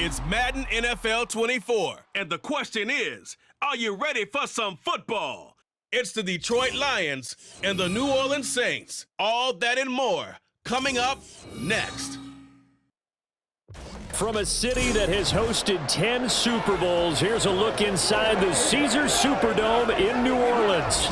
It's Madden NFL 24. And the question is, are you ready for some football? It's the Detroit Lions and the New Orleans Saints. All that and more coming up next. From a city that has hosted 10 Super Bowls, here's a look inside the Caesars Superdome in New Orleans.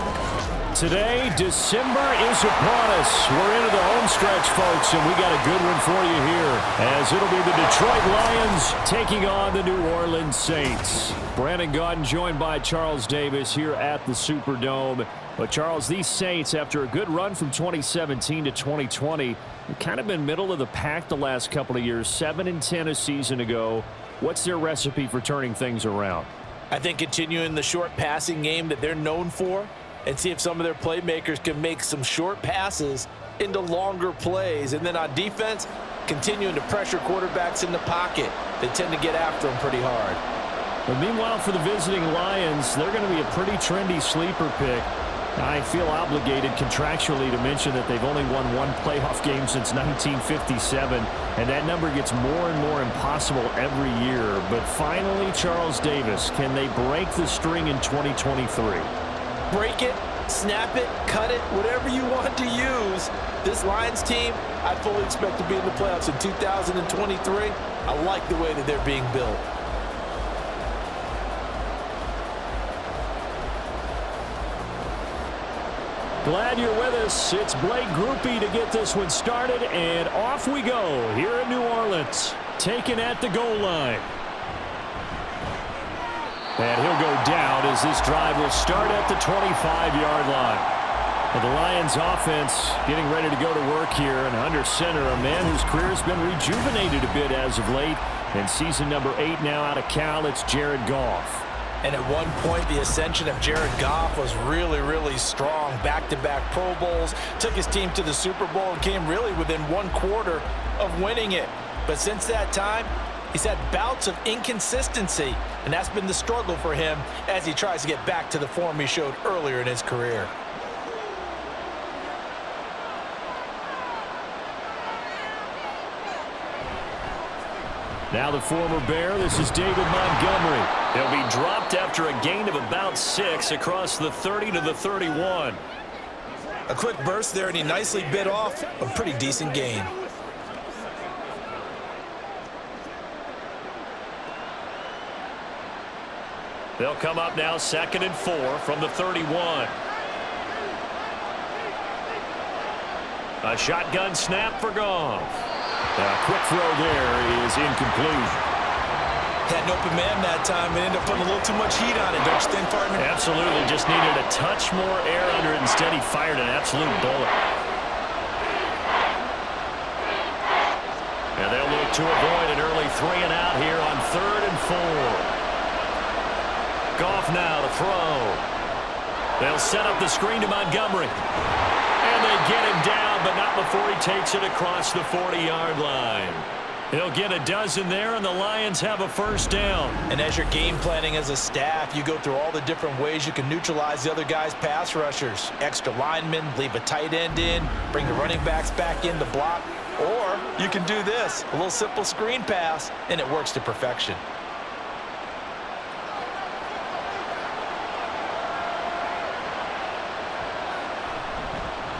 Today, December is upon us. We're into the home stretch, folks, and we got a good one for you here, as it'll be the Detroit Lions taking on the New Orleans Saints. Brandon Gaudin joined by Charles Davis here at the Superdome. But, Charles, these Saints, after a good run from 2017 to 2020, have kind of been middle of the pack the last couple of years, 7-10 a season ago. What's their recipe for turning things around? I think continuing the short passing game that they're known for, and see if some of their playmakers can make some short passes into longer plays. And then on defense, continuing to pressure quarterbacks in the pocket. They tend to get after them pretty hard. But meanwhile, for the visiting Lions, they're going to be a pretty trendy sleeper pick. I feel obligated contractually to mention that they've only won one playoff game since 1957, and that number gets more and more impossible every year. But finally, Charles Davis, can they break the string in 2023? Break it, snap it, cut it, whatever you want to use. This Lions team, I fully expect to be in the playoffs in 2023. I like the way that they're being built. Glad you're with us. It's Blake Grupe to get this one started, and off we go here in New Orleans, taken at the goal line. And he'll go down as this drive will start at the 25-yard line. Well, the Lions offense getting ready to go to work here, and under center, a man whose career has been rejuvenated a bit as of late. And season number 8 now out of Cal, it's Jared Goff. And at one point, the ascension of Jared Goff was really, really strong. Back-to-back Pro Bowls, took his team to the Super Bowl, and came really within one quarter of winning it. But since that time, he's had bouts of inconsistency, and that's been the struggle for him as he tries to get back to the form he showed earlier in his career. Now the former Bear, this is David Montgomery. He'll be dropped after a gain of about 6 across the 30 to the 31. A quick burst there, and he nicely bit off a pretty decent gain. They'll come up now 2nd and 4 from the 31. A shotgun snap for Goff. A quick throw there is incomplete. Had an open man that time and ended up putting a little too much heat on it, don't you think, partner? Absolutely. Just needed a touch more air under it. Instead, he fired an absolute bullet. And they'll look to avoid an early 3 and out here on 3rd and 4. Goff now to throw. They'll set up the screen to Montgomery. And they get him down, but not before he takes it across the 40-yard line. He'll get a dozen there, and the Lions have a first down. And as you're game planning as a staff, you go through all the different ways you can neutralize the other guy's pass rushers. Extra linemen, leave a tight end in, bring the running backs back in to block. Or you can do this, a little simple screen pass, and it works to perfection.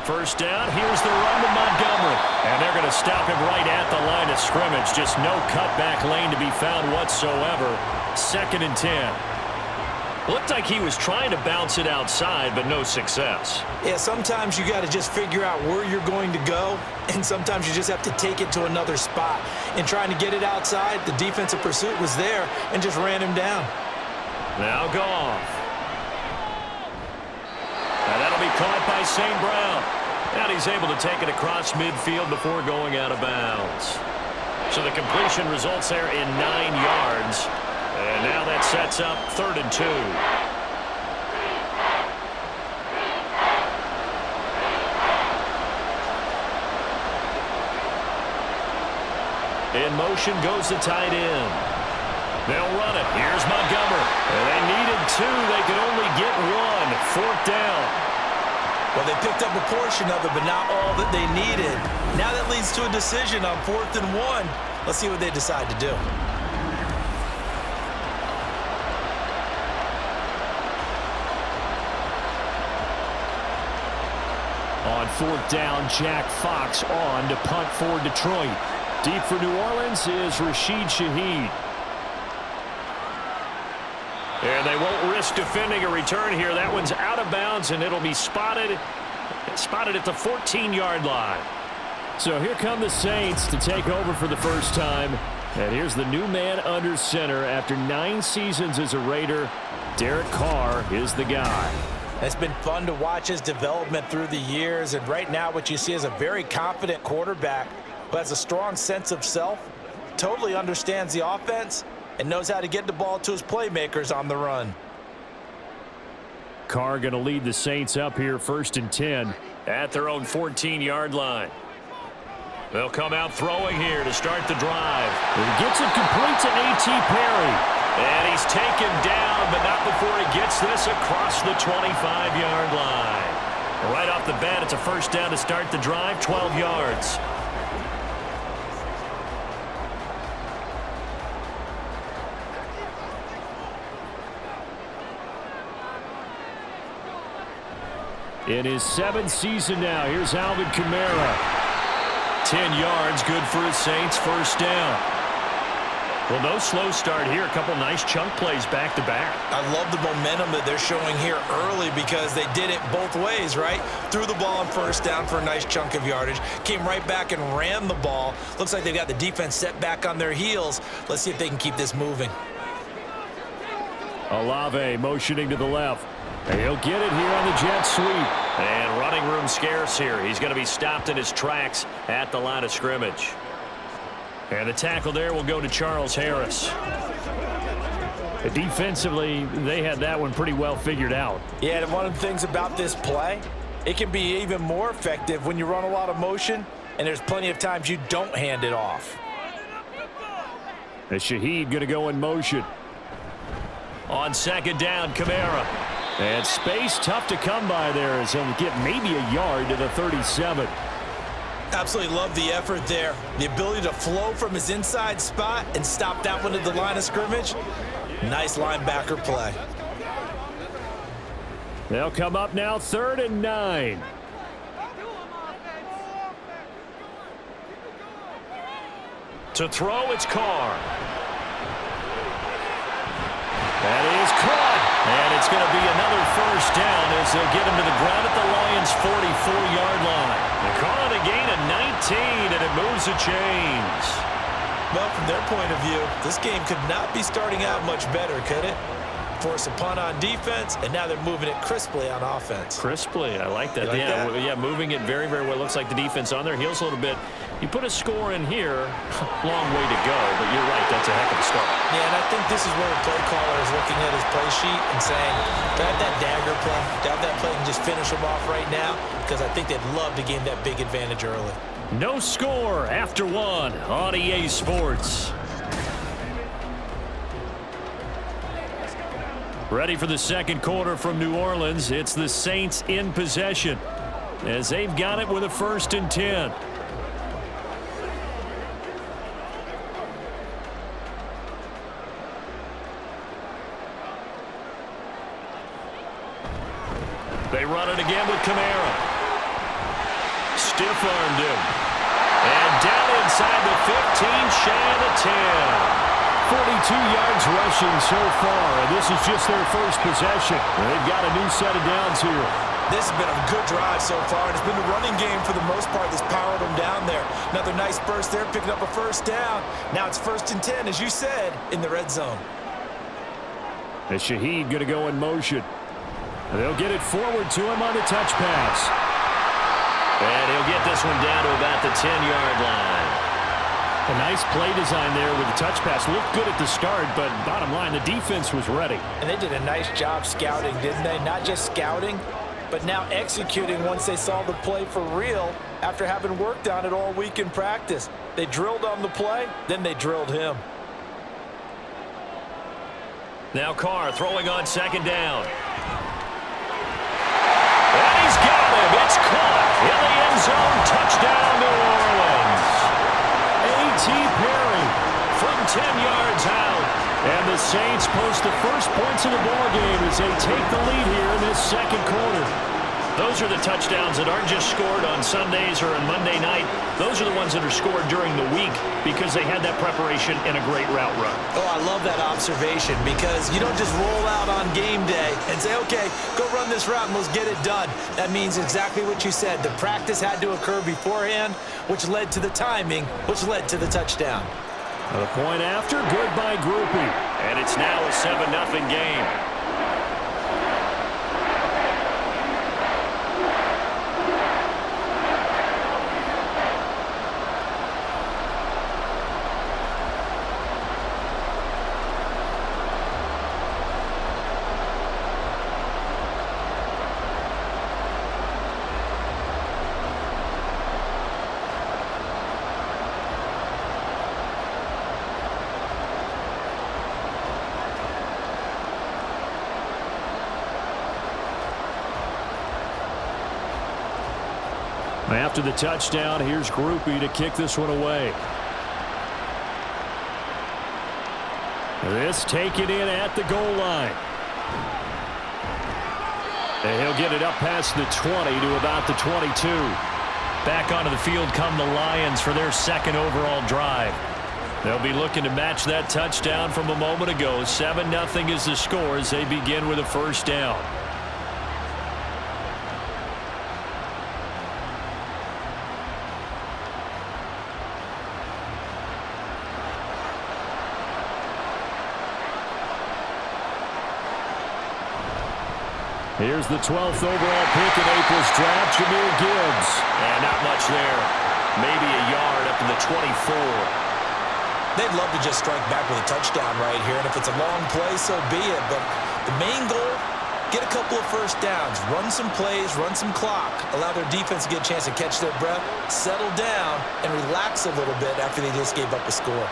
First down, here's the run to Montgomery. And they're going to stop him right at the line of scrimmage. Just no cutback lane to be found whatsoever. 2nd and 10. Looked like he was trying to bounce it outside, but no success. Yeah, sometimes you got to just figure out where you're going to go, and sometimes you just have to take it to another spot. In trying to get it outside, the defensive pursuit was there and just ran him down. Now Goff. And that'll be caught by St. Brown. And he's able to take it across midfield before going out of bounds. So the completion results there in 9 yards. And now that sets up 3rd and 2. In motion goes the tight end. They'll run it. Here's Montgomery. And they needed 2. They could only get 1. 4th down. Well, they picked up a portion of it, but not all that they needed. Now that leads to a decision on 4th and 1. Let's see what they decide to do. On fourth down, Jack Fox on to punt for Detroit. Deep for New Orleans is Rashid Shaheed. And they won't risk defending a return here. That one's out of bounds, and it'll be spotted at the 14-yard line. So here come the Saints to take over for the first time. And here's the new man under center after 9 seasons as a Raider. Derek Carr is the guy. It's been fun to watch his development through the years, and right now what you see is a very confident quarterback who has a strong sense of self, totally understands the offense, and knows how to get the ball to his playmakers on the run. Carr going to lead the Saints up here 1st and 10 at their own 14-yard line. They'll come out throwing here to start the drive. He gets it complete to A.T. Perry. And he's taken down, but not before he gets this across the 25-yard line. Right off the bat, it's a first down to start the drive, 12 yards. In his 7th season now, here's Alvin Kamara. 10 yards, good for his Saints, first down. Well, no slow start here. A couple nice chunk plays back-to-back. I love the momentum that they're showing here early because they did it both ways, right? Threw the ball on first down for a nice chunk of yardage. Came right back and ran the ball. Looks like they've got the defense set back on their heels. Let's see if they can keep this moving. Olave motioning to the left. And he'll get it here on the jet sweep. And running room scarce here. He's going to be stopped in his tracks at the line of scrimmage. And the tackle there will go to Charles Harris. Defensively, they had that one pretty well figured out. Yeah, and one of the things about this play, it can be even more effective when you run a lot of motion, and there's plenty of times you don't hand it off. And Shaheed going to go in motion. On second down, Kamara. And space tough to come by there as he'll get maybe a yard to the 37. Absolutely love the effort there. The ability to flow from his inside spot and stop that one at the line of scrimmage. Nice linebacker play. They'll come up now 3rd and 9. To throw, it's Carr. That is caught. And it's going to be another first down as they'll get him to the ground at the Lions' 44-yard line. They call it a gain of 19, and it moves the chains. Well, from their point of view, this game could not be starting out much better, could it? Force a punt on defense, and now they're moving it crisply on offense. Crisply, I like that. You like that? Yeah, moving it very, very well. Looks like the defense on their heels a little bit. You put a score in here, long way to go, but you're right, that's a heck of a start. Yeah, and I think this is where the play caller is looking at his play sheet and saying, to have that dagger play, to have that play and just finish them off right now, because I think they'd love to gain that big advantage early. No score after 1 on EA Sports. Ready for the second quarter from New Orleans. It's the Saints in possession as they've got it with a 1st and 10. They run it again with Kamara. Stiff-armed him. And down inside the 15, shy of the 10. 42 yards rushing so far, and this is just their first possession. They've got a new set of downs here. This has been a good drive so far, and it's been the running game for the most part that's powered them down there. Another nice burst there, picking up a first down. Now it's 1st and 10, as you said, in the red zone. And Shaheed going to go in motion. And they'll get it forward to him on the touch pass. And he'll get this one down to about the 10-yard line. A nice play design there with the touch pass. Looked good at the start, but bottom line, the defense was ready. And they did a nice job scouting, didn't they? Not just scouting, but now executing once they saw the play for real after having worked on it all week in practice. They drilled on the play, then they drilled him. Now Carr throwing on second down. And he's got him. It's caught in the end zone. Touchdown, New Orleans. A.T. Perry from 10 yards out. And the Saints post the first points of the ballgame as they take the lead here in this second quarter. Those are the touchdowns that aren't just scored on Sundays or on Monday night. Those are the ones that are scored during the week because they had that preparation and a great route run. Oh, I love that observation because you don't just roll out on game day and say, okay, go run this route and let's get it done. That means exactly what you said. The practice had to occur beforehand, which led to the timing, which led to the touchdown. A point after, good by Grupe. And it's now a 7-0 game. After the touchdown, here's Grupe to kick this one away. This taken in at the goal line. And he'll get it up past the 20 to about the 22. Back onto the field come the Lions for their second overall drive. They'll be looking to match that touchdown from a moment ago. 7-0 is the score as they begin with a first down. Here's the 12th overall pick in April's draft, Jahmyr Gibbs. And not much there. Maybe a yard up to the 24. They'd love to just strike back with a touchdown right here, and if it's a long play, so be it. But the main goal, get a couple of first downs, run some plays, run some clock, allow their defense to get a chance to catch their breath, settle down, and relax a little bit after they just gave up a score.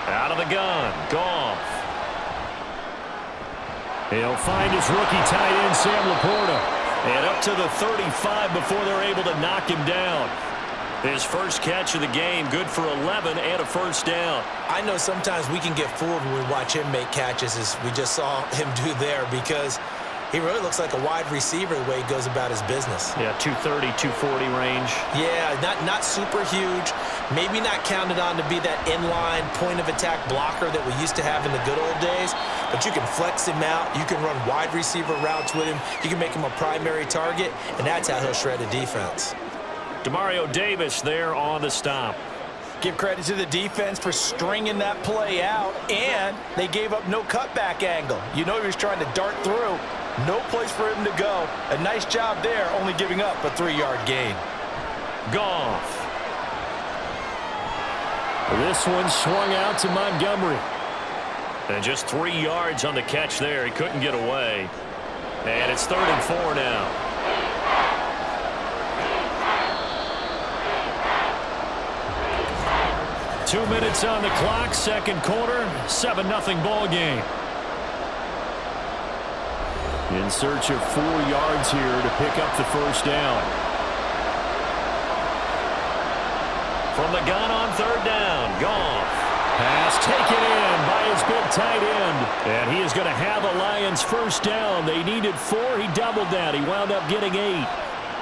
Out of the gun, Goff. He'll find his rookie tight end, Sam Laporta. And up to the 35 before they're able to knock him down. His first catch of the game, good for 11 and a first down. I know sometimes we can get fooled when we watch him make catches, as we just saw him do there, because he really looks like a wide receiver the way he goes about his business. Yeah, 230, 240 range. Yeah, not super huge. Maybe not counted on to be that inline point-of-attack blocker that we used to have in the good old days, but you can flex him out. You can run wide receiver routes with him. You can make him a primary target, and that's how he'll shred a defense. Demario Davis there on the stop. Give credit to the defense for stringing that play out, and they gave up no cutback angle. You know he was trying to dart through. No place for him to go. A nice job there, only giving up a 3-yard gain. Goff. This one swung out to Montgomery. And just 3 yards on the catch there. He couldn't get away. And it's 3rd and 4 now. Two minutes on the clock, second quarter, 7-0 ball game. In search of 4 yards here to pick up the first down. From the gun on 3rd down, Goff. Pass taken in by his big tight end. And he is going to have a Lions first down. They needed 4. He doubled that. He wound up getting 8.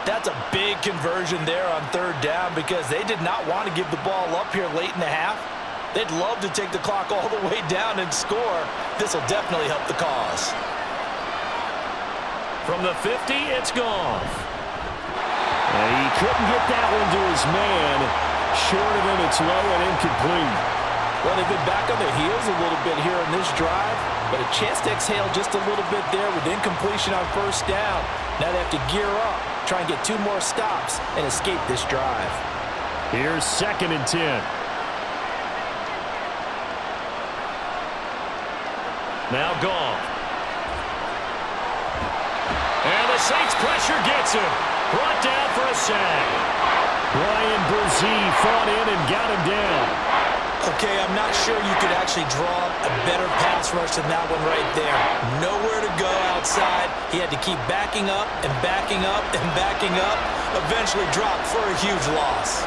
That's a big conversion there on 3rd down because they did not want to give the ball up here late in the half. They'd love to take the clock all the way down and score. This will definitely help the cause. From the 50, it's Goff. And he couldn't get that one to his man. Short of him, it's low and incomplete. Well, they've been back on their heels a little bit here in this drive, but a chance to exhale just a little bit there with incompletion on first down. Now they have to gear up, try and get 2 more stops, and escape this drive. Here's 2nd and 10. Now Goff. And the Saints pressure gets him. Brought down for a sack. Brian Brzee fought in and got him down. Okay, I'm not sure you could actually draw a better pass rush than that one right there. Nowhere to go outside. He had to keep backing up and backing up and backing up. Eventually dropped for a huge loss.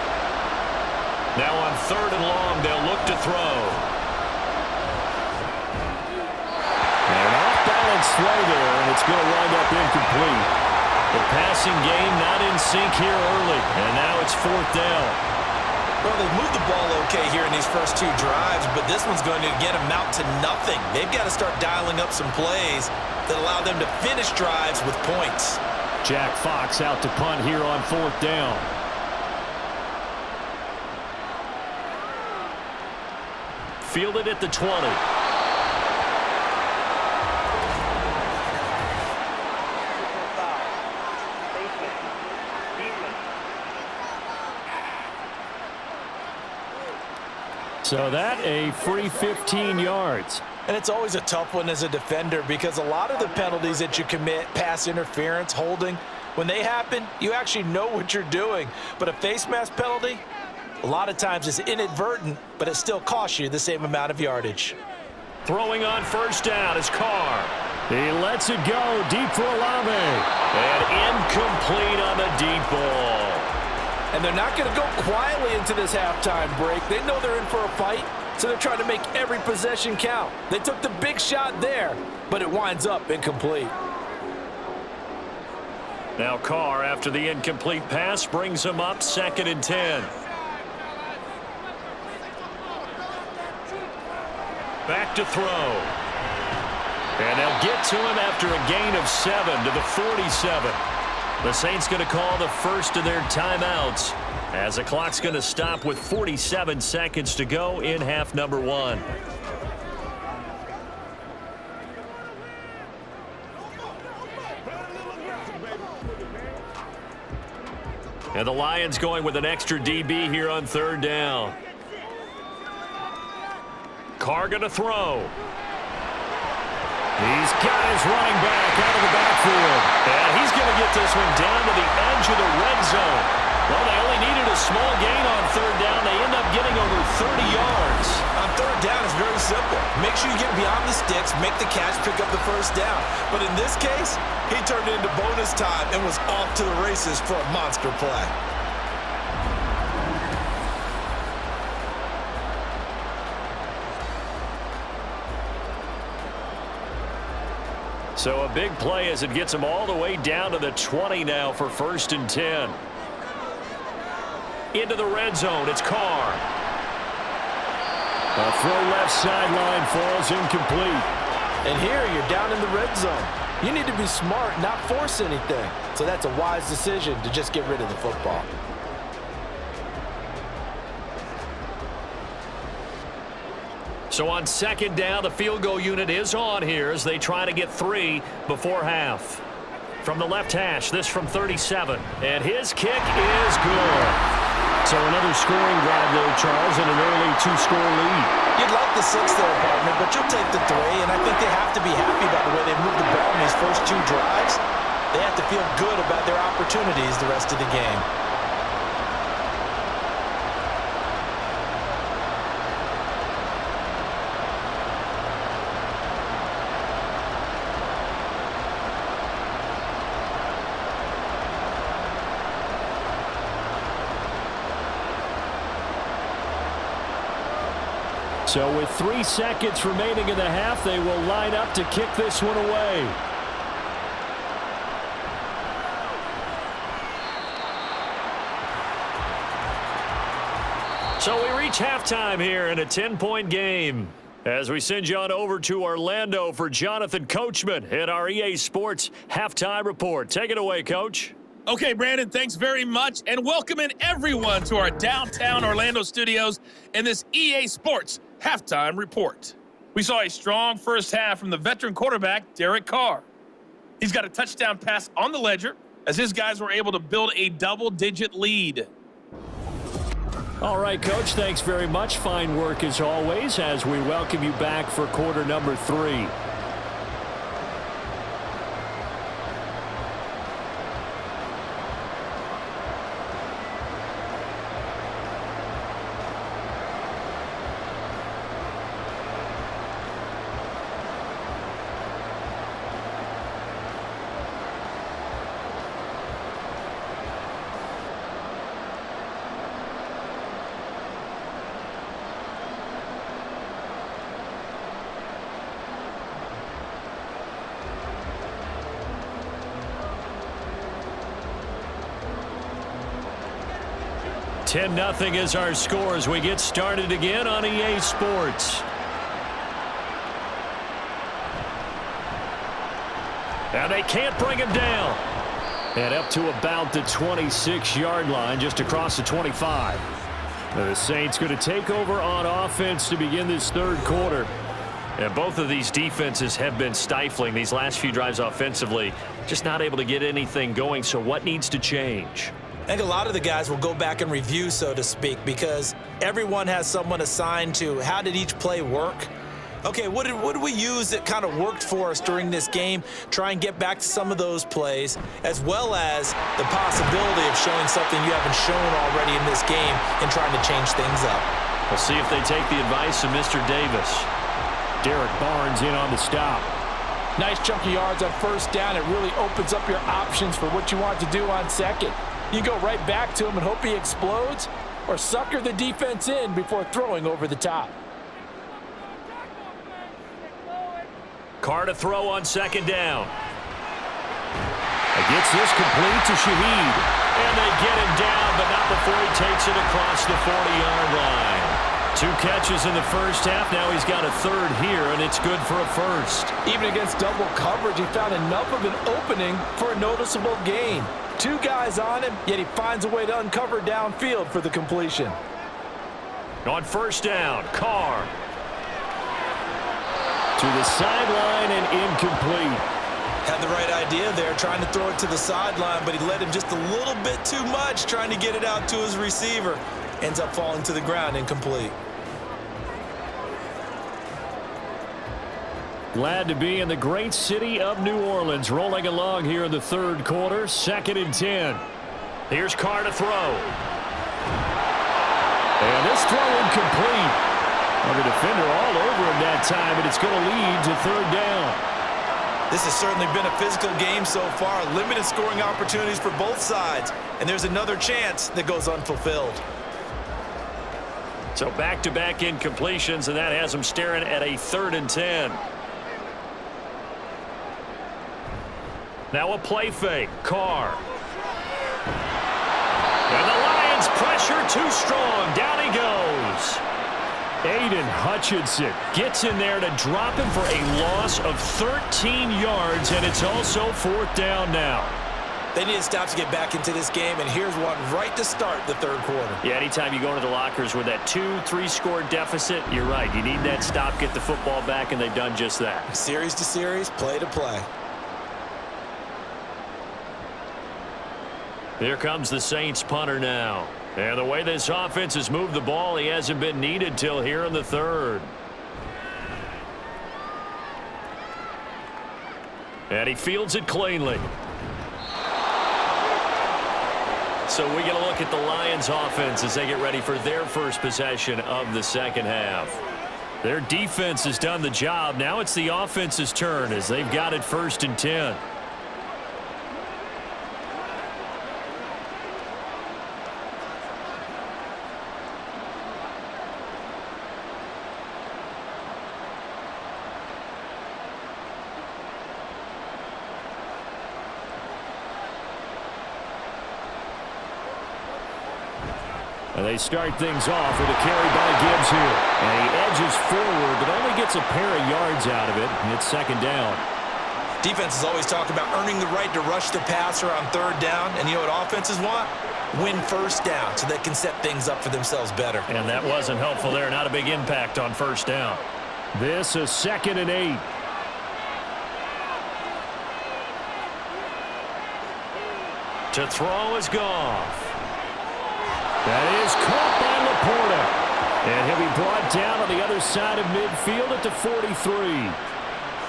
Now on 3rd and long, they'll look to throw. And off balance balanced throw there, and it's going to wind up incomplete. The passing game not in sync here early, and now it's 4th down. Well, they've moved the ball okay here in these first 2 drives, but this one's going to again amount to nothing. They've got to start dialing up some plays that allow them to finish drives with points. Jack Fox out to punt here on 4th down. Fielded at the 20. So that a free 15 yards. And it's always a tough one as a defender because a lot of the penalties that you commit, pass interference, holding, when they happen, you actually know what you're doing. But a face mask penalty, a lot of times it's inadvertent, but it still costs you the same amount of yardage. Throwing on 1st down is Carr. He lets it go deep for Olave. And incomplete on the deep ball. And they're not going to go quietly into this halftime break. They know they're in for a fight, so they're trying to make every possession count. They took the big shot there, but it winds up incomplete. Now Carr, after the incomplete pass, brings him up 2nd and 10. Back to throw. And they'll get to him after a gain of 7 to the 47. The Saints going to call the first of their timeouts as the clock's going to stop with 47 seconds to go in half number 1. And the Lions going with an extra DB here on 3rd down. Carr going to throw. He's got his running back out of the backfield. And he's going to get this one down to the edge of the red zone. Well, they only needed a small gain on 3rd down. They end up getting over 30 yards. On 3rd down, it's very simple. Make sure you get beyond the sticks, make the catch, pick up the 1st down. But in this case, he turned it into bonus time and was off to the races for a monster play. So a big play as it gets them all the way down to the 20 now for 1st and 10. Into the red zone, it's Carr. A throw left sideline falls incomplete. And here you're down in the red zone. You need to be smart, not force anything. So that's a wise decision to just get rid of the football. So on 2nd down, the field goal unit is on here as they try to get 3 before half. From the left hash, this from 37. And his kick is good. So another scoring drive there, Charles, and an early 2-score lead. You'd like the 6 there, partner, but you'll take the 3, and I think they have to be happy about the way they moved the ball in these first 2 drives. They have to feel good about their opportunities the rest of the game. So with 3 seconds remaining in the half, they will line up to kick this one away. So we reach halftime here in a 10-point game as we send you on over to Orlando for Jonathan Coachman at our EA Sports Halftime Report. Take it away, Coach. Okay, Brandon, thanks very much, and welcoming everyone to our downtown Orlando studios in this EA Sports Halftime Report. We saw a strong first half from the veteran quarterback, Derek Carr. He's got a touchdown pass on the ledger as his guys were able to build a double-digit lead. All right, Coach, thanks very much. Fine work as always as we welcome you back for quarter number 3. 10-0 is our score as we get started again on EA Sports. And they can't bring him down. And up to about the 26-yard line, just across the 25. The Saints going to take over on offense to begin this third quarter. And both of these defenses have been stifling these last few drives offensively. Just not able to get anything going. So what needs to change? I think a lot of the guys will go back and review, so to speak, because everyone has someone assigned to how did each play work. Okay, what did we use that kind of worked for us during this game? Try and get back to some of those plays, as well as the possibility of showing something you haven't shown already in this game and trying to change things up. We'll see if they take the advice of Mr. Davis. Derek Barnes in on the stop. Nice chunky yards on first down. It really opens up your options for what you want to do on second. You go right back to him and hope he explodes, or sucker the defense in before throwing over the top. Carr to throw on second down. Gets this complete to Shaheed. And they get him down, but not before he takes it across the 40-yard line. 2 catches in the first half. Now he's got a third here, and it's good for a first. Even against double coverage, he found enough of an opening for a noticeable gain. 2 guys on him, yet he finds a way to uncover downfield for the completion. On first down, Carr. To the sideline and incomplete. Had the right idea there, trying to throw it to the sideline, but he led him just a little bit too much, trying to get it out to his receiver. Ends up falling to the ground, incomplete. Glad to be in the great city of New Orleans, rolling along here in the third quarter, 2nd and 10. Here's Carr to throw. And this throw incomplete. Well, the defender all over him that time, and it's going to lead to third down. This has certainly been a physical game so far. Limited scoring opportunities for both sides. And there's another chance that goes unfulfilled. So back-to-back incompletions, and that has them staring at a 3rd and 10. Now a play fake. Carr. And the Lions pressure too strong. Down he goes. Aiden Hutchinson gets in there to drop him for a loss of 13 yards, and it's also 4th down now. They need to stop to get back into this game, and here's one right to start the third quarter. Yeah, anytime you go into the lockers with that 2-3 score deficit, you're right. You need that stop, get the football back, and they've done just that. Series to series, play to play. Here comes the Saints punter now. And the way this offense has moved the ball, he hasn't been needed till here in the third. And he fields it cleanly. So we get a look at the Lions offense as they get ready for their first possession of the second half. Their defense has done the job. Now it's the offense's turn as they've got it 1st and 10. And they start things off with a carry by Gibbs here. And he edges forward, but only gets a pair of yards out of it. And it's 2nd down. Defenses always talk about earning the right to rush the passer on 3rd down. And you know what offenses want? Win 1st down so they can set things up for themselves better. And that wasn't helpful there. Not a big impact on 1st down. This is 2nd and 8. To throw is Goff. That is caught by Laporta. And he'll be brought down on the other side of midfield at the 43.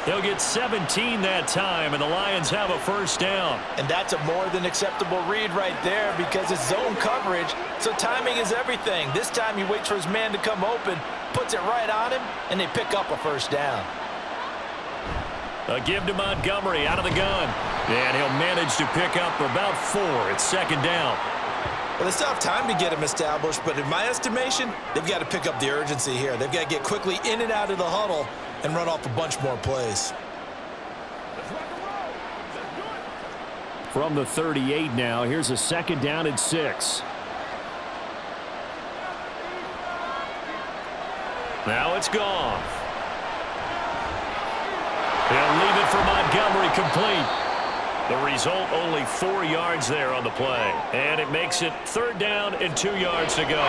They'll get 17 that time, and the Lions have a 1st down. And that's a more than acceptable read right there because it's zone coverage, so timing is everything. This time he waits for his man to come open, puts it right on him, and they pick up a 1st down. A give to Montgomery out of the gun. And he'll manage to pick up about 4. It's 2nd down. Well, they still have time to get him established, but in my estimation, they've got to pick up the urgency here. They've got to get quickly in and out of the huddle and run off a bunch more plays. From the 38 now, here's a 2nd down and 6. Now it's Goff. He'll leave it for Montgomery, complete. The result, only 4 yards there on the play. And it makes it 3rd down and 2 yards to go.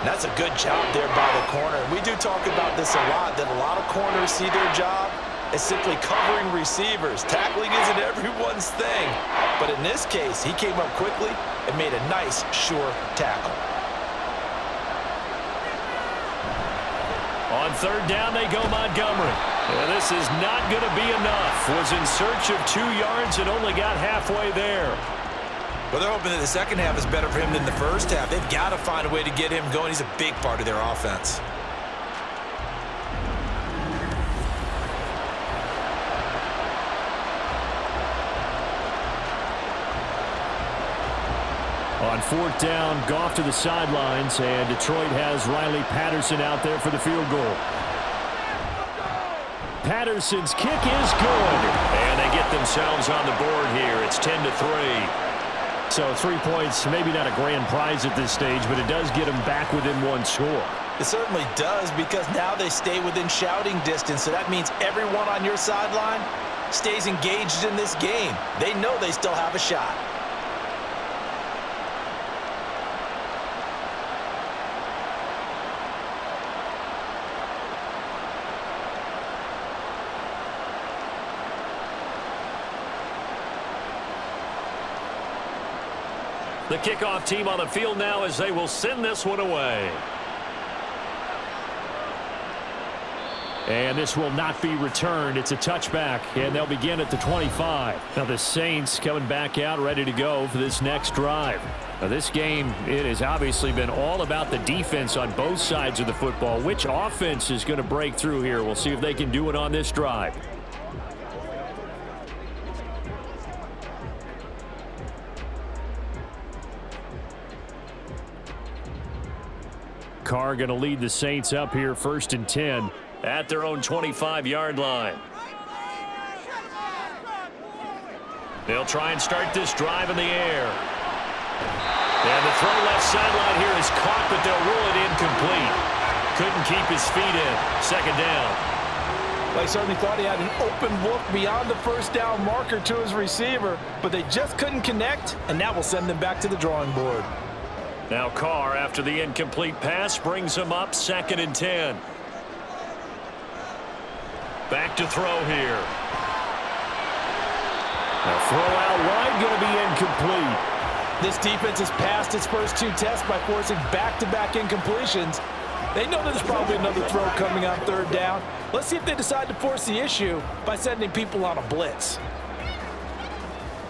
That's a good job there by the corner. We do talk about this a lot, that a lot of corners see their job as simply covering receivers. Tackling isn't everyone's thing. But in this case, he came up quickly and made a nice, sure tackle. On 3rd down, they go Montgomery. And this is not going to be enough. Was in search of 2 yards and only got halfway there. Well, they're hoping that the second half is better for him than the first half. They've got to find a way to get him going. He's a big part of their offense. On 4th down, Goff to the sidelines, and Detroit has Riley Patterson out there for the field goal. Patterson's kick is good, and they get themselves on the board here. It's 10-3. So 3 points, maybe not a grand prize at this stage, but it does get them back within 1 score. It certainly does, because now they stay within shouting distance, so that means everyone on your sideline stays engaged in this game. They know they still have a shot. The kickoff team on the field now as they will send this one away. And this will not be returned. It's a touchback, and they'll begin at the 25. Now the Saints coming back out ready to go for this next drive. Now this game, it has obviously been all about the defense on both sides of the football. Which offense is going to break through here? We'll see if they can do it on this drive. Carr going to lead the Saints up here 1st and 10 at their own 25-yard line. They'll try and start this drive in the air. And the throw left sideline here is caught, but they'll rule it incomplete. Couldn't keep his feet in. 2nd down. Well, he certainly thought he had an open look beyond the 1st down marker to his receiver, but they just couldn't connect, and that will send them back to the drawing board. Now Carr, after the incomplete pass, brings him up 2nd and 10. Back to throw here. Now throw out wide, going to be incomplete. This defense has passed its first 2 tests by forcing back-to-back incompletions. They know there's probably another throw coming on 3rd down. Let's see if they decide to force the issue by sending people on a blitz.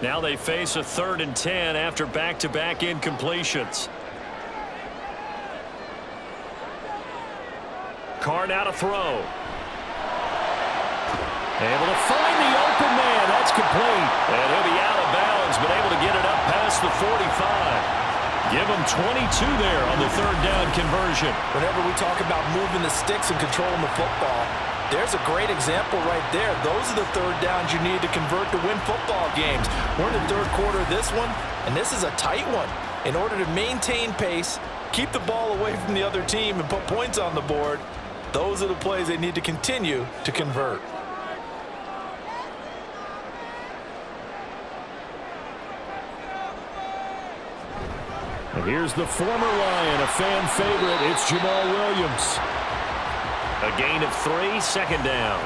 Now they face a 3rd and 10 after back-to-back incompletions. Carr now to throw. Able to find the open man. That's complete. And he'll be out of bounds, but able to get it up past the 45. Give him 22 there on the 3rd down conversion. Whenever we talk about moving the sticks and controlling the football, there's a great example right there. Those are the 3rd downs you need to convert to win football games. We're in the 3rd quarter of this one, and this is a tight one. In order to maintain pace, keep the ball away from the other team, and put points on the board, those are the plays they need to continue to convert. And here's the former Lion, a fan favorite. It's Jamal Williams. A gain of 3, 2nd down.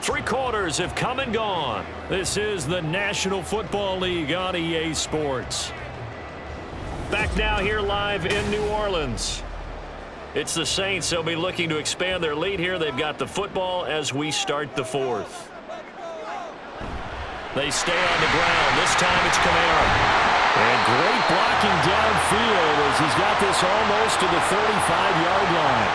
3 quarters have come and gone. This is the National Football League on EA Sports. Back now here live in New Orleans. It's the Saints. They'll be looking to expand their lead here. They've got the football as we start the 4th. They stay on the ground. This time it's Kamara. And great blocking downfield as he's got this almost to the 35-yard line.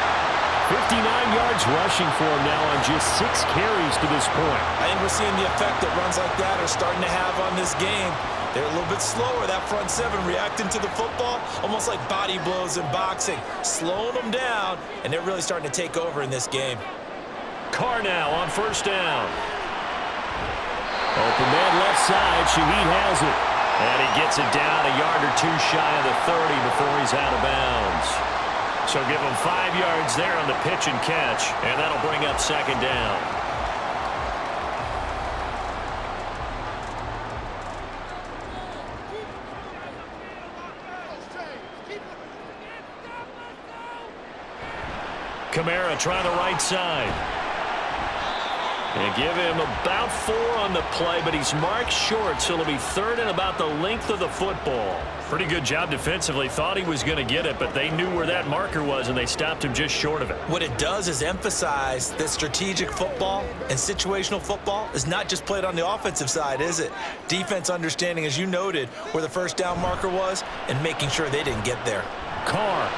59 yards rushing for him now on just 6 carries to this point. I think we're seeing the effect that runs like that are starting to have on this game. They're a little bit slower, that front 7, reacting to the football, almost like body blows in boxing, slowing them down, and they're really starting to take over in this game. Carr now on 1st down. Open man left side. Shaheed has it. And he gets it down a yard or 2 shy of the 30 before he's out of bounds. So give him 5 yards there on the pitch and catch, and that'll bring up second down. Kamara trying the right side. And give him about 4 on the play, but he's marked short, so it'll be third and about the length of the football. Pretty good job defensively. Thought he was going to get it, but they knew where that marker was, and they stopped him just short of it. What it does is emphasize that strategic football and situational football is not just played on the offensive side, is it? Defense understanding, as you noted, where the first down marker was and making sure they didn't get there. Carr.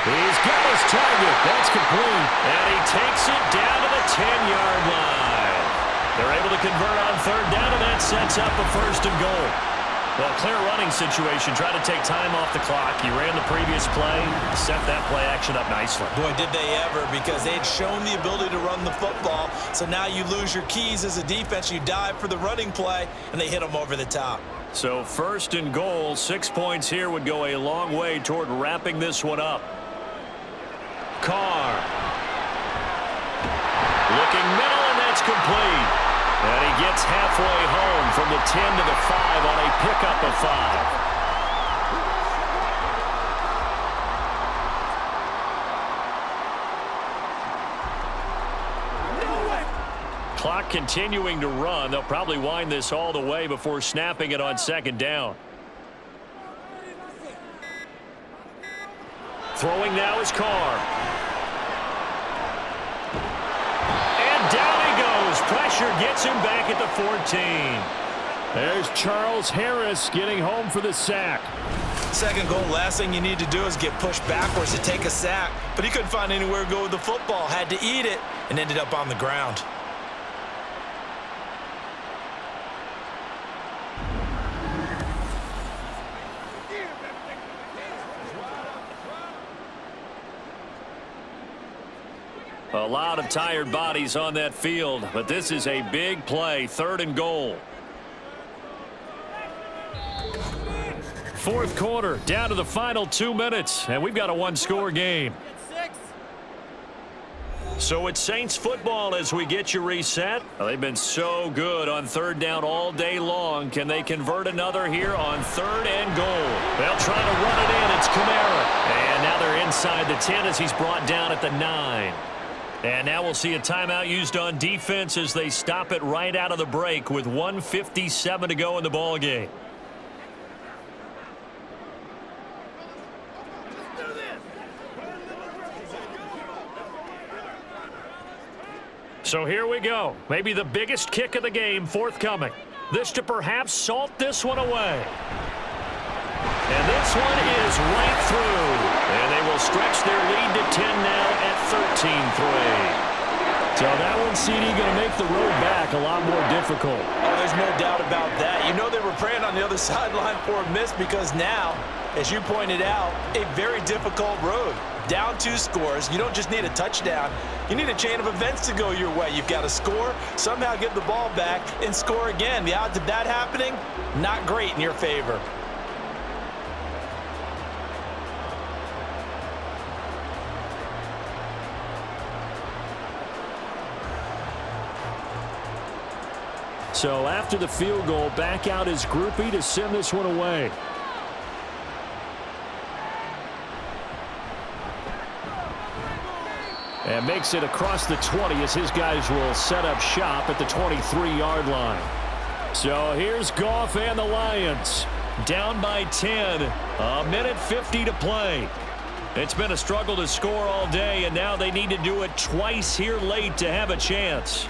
He's got his target. That's complete. And he takes it down to the 10-yard line. They're able to convert on third down, and that sets up a first and goal. Well, clear running situation. Try to take time off the clock. He ran the previous play, set that play action up nicely. Boy, did they ever, because they'd shown the ability to run the football. So now you lose your keys as a defense. You dive for the running play, and they hit them over the top. So first and goal, 6 points here would go a long way toward wrapping this one up. Carr. Looking middle, and that's complete. And he gets halfway home from the 10 to the 5 on a pickup of 5. Clock continuing to run. They'll probably wind this all the way before snapping it on second down. Throwing now is Carr. And down he goes. Pressure gets him back at the 14. There's Charles Harris getting home for the sack. Second goal, last thing you need to do is get pushed backwards to take a sack. But he couldn't find anywhere to go with the football. Had to eat it and ended up on the ground. A lot of tired bodies on that field, but this is a big play, third and goal. Fourth quarter, down to the final 2 minutes, and we've got a one-score game. So it's Saints football as we get you reset. Well, they've been so good on third down all day long. Can they convert another here on third and goal? They'll try to run it in. It's Kamara. And now they're inside the 10 as he's brought down at the 9. And now we'll see a timeout used on defense as they stop it right out of the break with 1:57 to go in the ball game. So here we go. Maybe the biggest kick of the game forthcoming. This to perhaps salt this one away. And this one is right through. And they will stretch their lead to 10 now at 13-3. So that one, CD, going to make the road back a lot more difficult. Oh, there's no doubt about that. You know they were praying on the other sideline for a miss because now, as you pointed out, a very difficult road. Down 2 scores. You don't just need a touchdown. You need a chain of events to go your way. You've got to score, somehow get the ball back, and score again. The odds of that happening, not great in your favor. So after the field goal, back out is Grupe to send this one away. And makes it across the 20 as his guys will set up shop at the 23-yard line. So here's Goff and the Lions. Down by 10. A minute 50 to play. It's been a struggle to score all day, and now they need to do it twice here late to have a chance.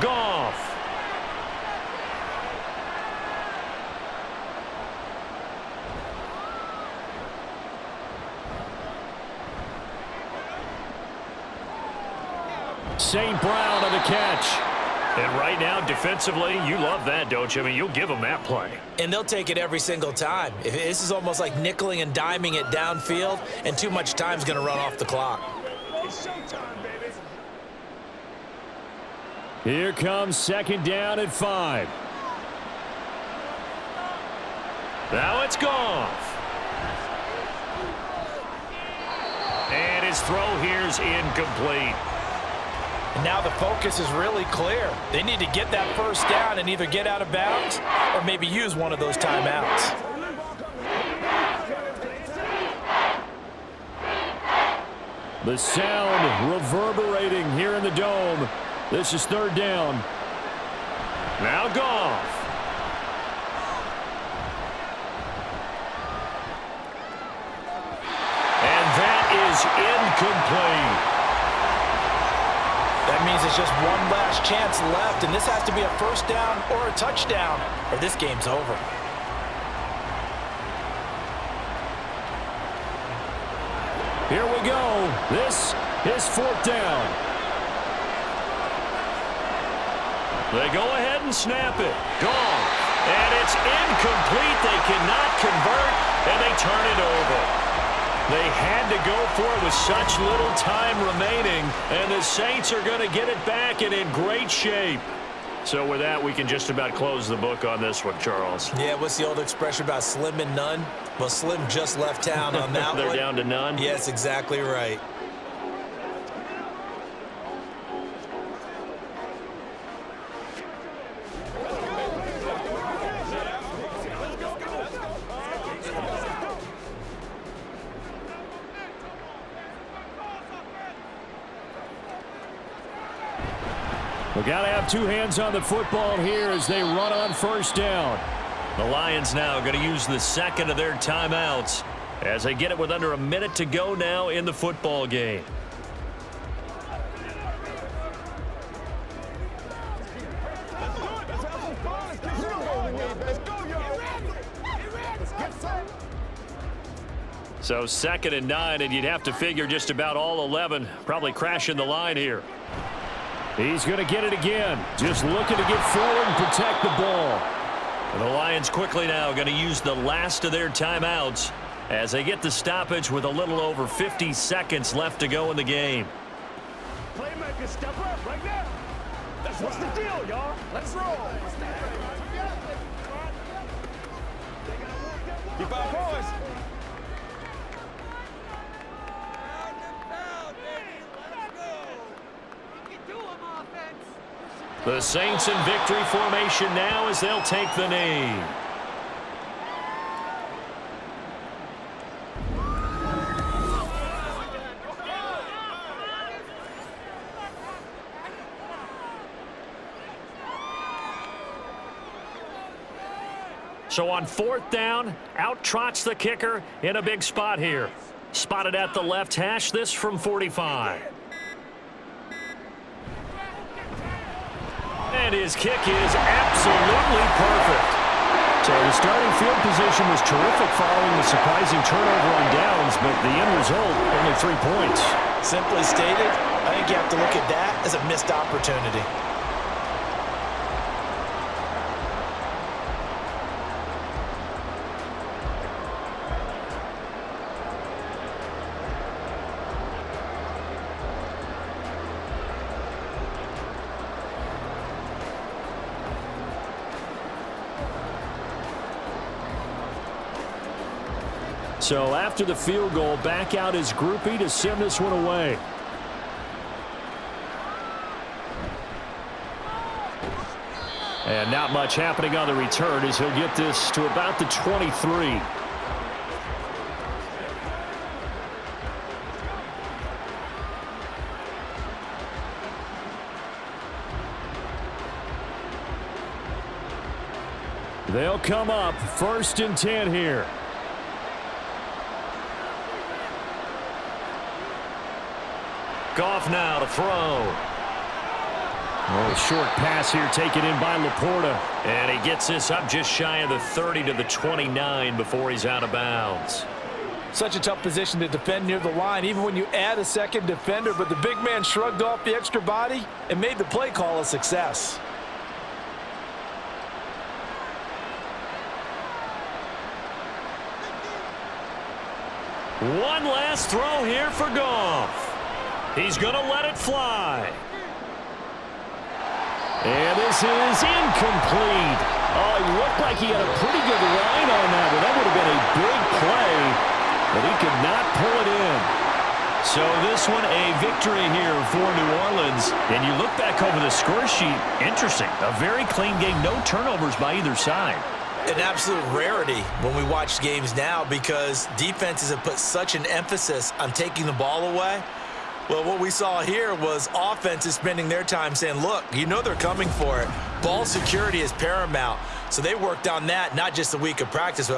Goff. St. Brown on the catch. And right now, defensively, you love that, don't you? I mean, you'll give them that play. And they'll take it every single time. This is almost like nickeling and diming it downfield, and too much time's going to run off the clock. Here comes second down at 5. Now it's Goff. And his throw here's incomplete. And now the focus is really clear. They need to get that first down and either get out of bounds or maybe use one of those timeouts. The sound reverberating here in the dome. This is third down. Now Goff. And that is incomplete. That means it's just one last chance left, and this has to be a first down or a touchdown, or this game's over. Here we go. This is fourth down. They go ahead and snap it. Gone. And it's incomplete. They cannot convert, and they turn it over. They had to go for it with such little time remaining, and the Saints are going to get it back and in great shape. So with that, we can just about close the book on this one, Charles. Yeah, what's the old expression about slim and none? Well, Slim just left town on that They're one. down to none? Yes, exactly right. We got to have two hands on the football here as they run on first down. The Lions now going to use the second of their timeouts as they get it with under a minute to go now in the football game. So 2nd and 9, and you'd have to figure just about all 11 probably crashing the line here. He's going to get it again. Just looking to get forward and protect the ball. And the Lions quickly now going to use the last of their timeouts as they get the stoppage with a little over 50 seconds left to go in the game. Playmaker, step up right now. That's what's the deal, y'all. Let's roll. Keep our boys. The Saints in victory formation now as they'll take the knee. So on 4th down, out trots the kicker in a big spot here. Spotted at the left hash, this from 45. And his kick is absolutely perfect. So the starting field position was terrific following the surprising turnover on downs, but the end result, only 3 points. Simply stated, I think you have to look at that as a missed opportunity. So after the field goal, back out his groupie to send this one away. And not much happening on the return as he'll get this to about the 23. They'll come up 1st and 10 here. Goff now to throw. Oh, short pass here taken in by Laporta. And he gets this up just shy of the 30 to the 29 before he's out of bounds. Such a tough position to defend near the line, even when you add a second defender, but the big man shrugged off the extra body and made the play call a success. One last throw here for Goff. He's going to let it fly. And this is incomplete. Oh, it looked like he had a pretty good line on that one. That would have been a big play, but he could not pull it in. So this one a victory here for New Orleans. And you look back over the score sheet, interesting. A very clean game, no turnovers by either side. An absolute rarity when we watch games now because defenses have put such an emphasis on taking the ball away. Well, what we saw here was offenses spending their time saying, look, you know they're coming for it. Ball security is paramount. So they worked on that, not just a week of practice, but I'm